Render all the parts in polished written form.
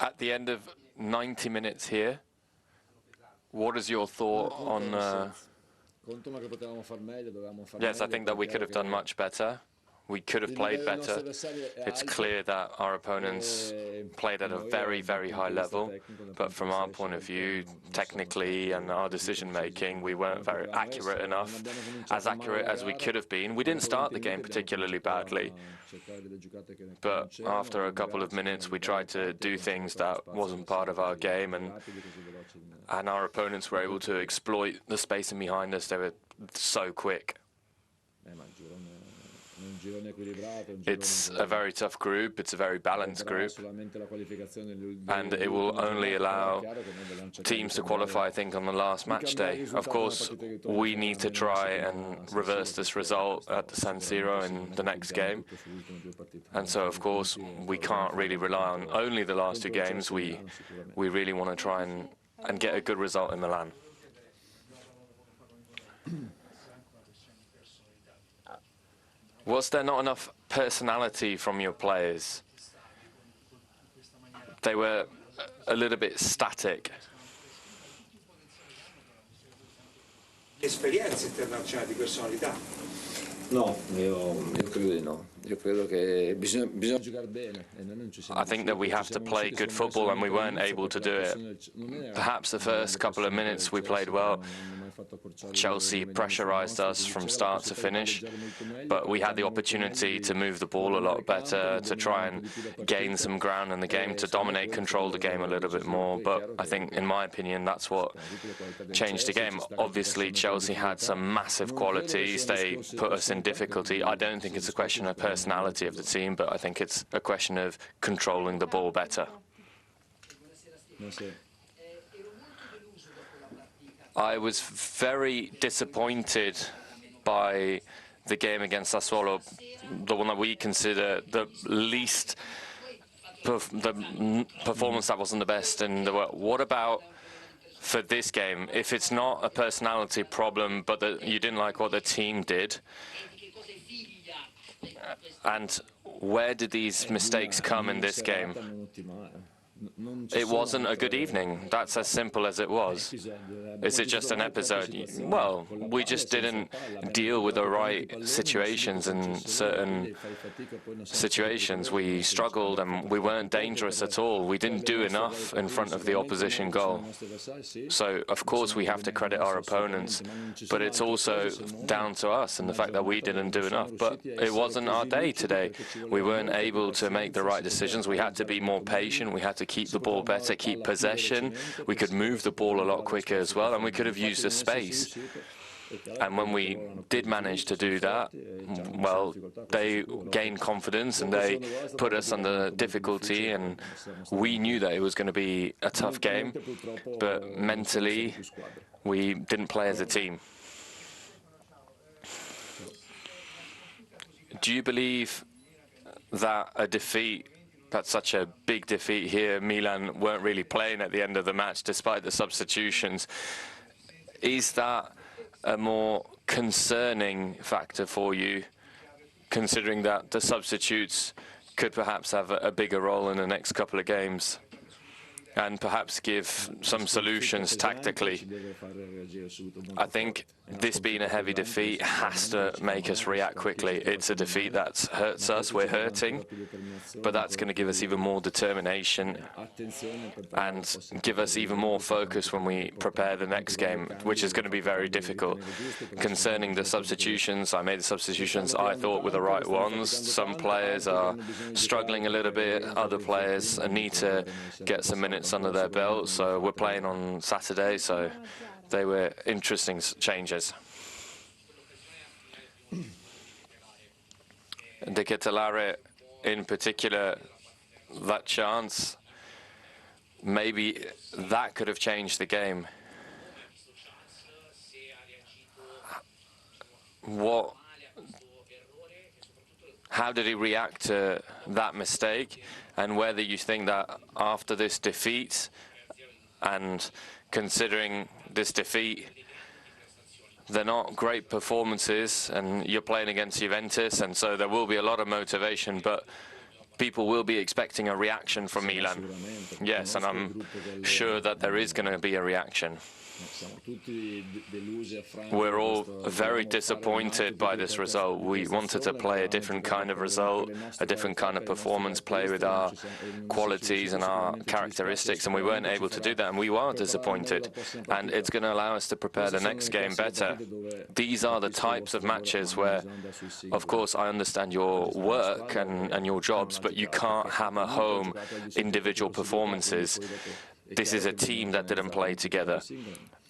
At the end of 90 minutes here, what is your thought on... Yes, I think that we could have done much better. We could have played better. It's clear that our opponents played at a very, very high level, but from our point of view, technically and our decision-making, we weren't very accurate enough, as accurate as we could have been. We didn't start the game particularly badly, but after a couple of minutes, we tried to do things that wasn't part of our game, and our opponents were able to exploit the spacing behind us. They were so quick. It's a very tough group, it's a very balanced group, and it will only allow teams to qualify, I think, on the last match day. Of course, we need to try and reverse this result at the San Siro in the next game, and so, of course, we can't really rely on only the last two games. We really want to try and get a good result in Milan. Was there not enough personality from your players? They were a little bit static. Esperienze internazionali di personalità? No, io credo di no. Io credo che bisogna giocare bene. I think that we have to play good football, and we weren't able to do it. Perhaps the first couple of minutes we played well. Chelsea pressurized us from start to finish, but we had the opportunity to move the ball a lot better, to try and gain some ground in the game, to dominate, control the game a little bit more. But I think, in my opinion, that's what changed the game. Obviously, Chelsea had some massive qualities. They put us in difficulty. I don't think it's a question of personality of the team, but I think it's a question of controlling the ball better. I was very disappointed by the game against Sassuolo, the one that we consider the least, the performance that wasn't the best in the world. What about for this game? If it's not a personality problem, but that you didn't like what the team did, and where did these mistakes come in this game? It wasn't a good evening. That's as simple as it was. Is it just an episode? Well, we just didn't deal with the right situations in certain situations. We struggled and we weren't dangerous at all. We didn't do enough in front of the opposition goal. So, of course, we have to credit our opponents, but it's also down to us and the fact that we didn't do enough. But it wasn't our day today. We weren't able to make the right decisions. We had to be more patient. We had to keep the ball better, keep possession. We could move the ball a lot quicker as well, and we could have used the space. And when we did manage to do that, well, they gained confidence and they put us under difficulty, and we knew that it was going to be a tough game, but mentally we didn't play as a team. Do you believe that a defeat, that's such a big defeat here, Milan weren't really playing at the end of the match despite the substitutions, is that a more concerning factor for you, considering that the substitutes could perhaps have a bigger role in the next couple of games and perhaps give some solutions tactically? I think this being a heavy defeat has to make us react quickly. It's a defeat that hurts us, we're hurting, but that's going to give us even more determination and give us even more focus when we prepare the next game, which is going to be very difficult. Concerning the substitutions, I made the substitutions I thought were the right ones. Some players are struggling a little bit, other players need to get some minutes under their belt, so we're playing on Saturday, so they were interesting changes. De Ketelare, in particular, that chance, maybe that could have changed the game. How did he react to that mistake, and whether you think that after this defeat, and considering this defeat, they're not great performances, and you're playing against Juventus, and so there will be a lot of motivation, but people will be expecting a reaction from Milan. Yes, and I'm sure that there is going to be a reaction. We're all very disappointed by this result. We wanted to play a different kind of result, a different kind of performance, play with our qualities and our characteristics, and we weren't able to do that, and we are disappointed. And it's going to allow us to prepare the next game better. These are the types of matches where, of course, I understand your work and your jobs, but you can't hammer home individual performances. This is a team that didn't play together,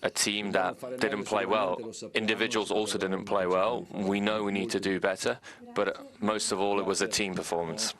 a team that didn't play well. Individuals also didn't play well. We know we need to do better, but most of all, it was a team performance.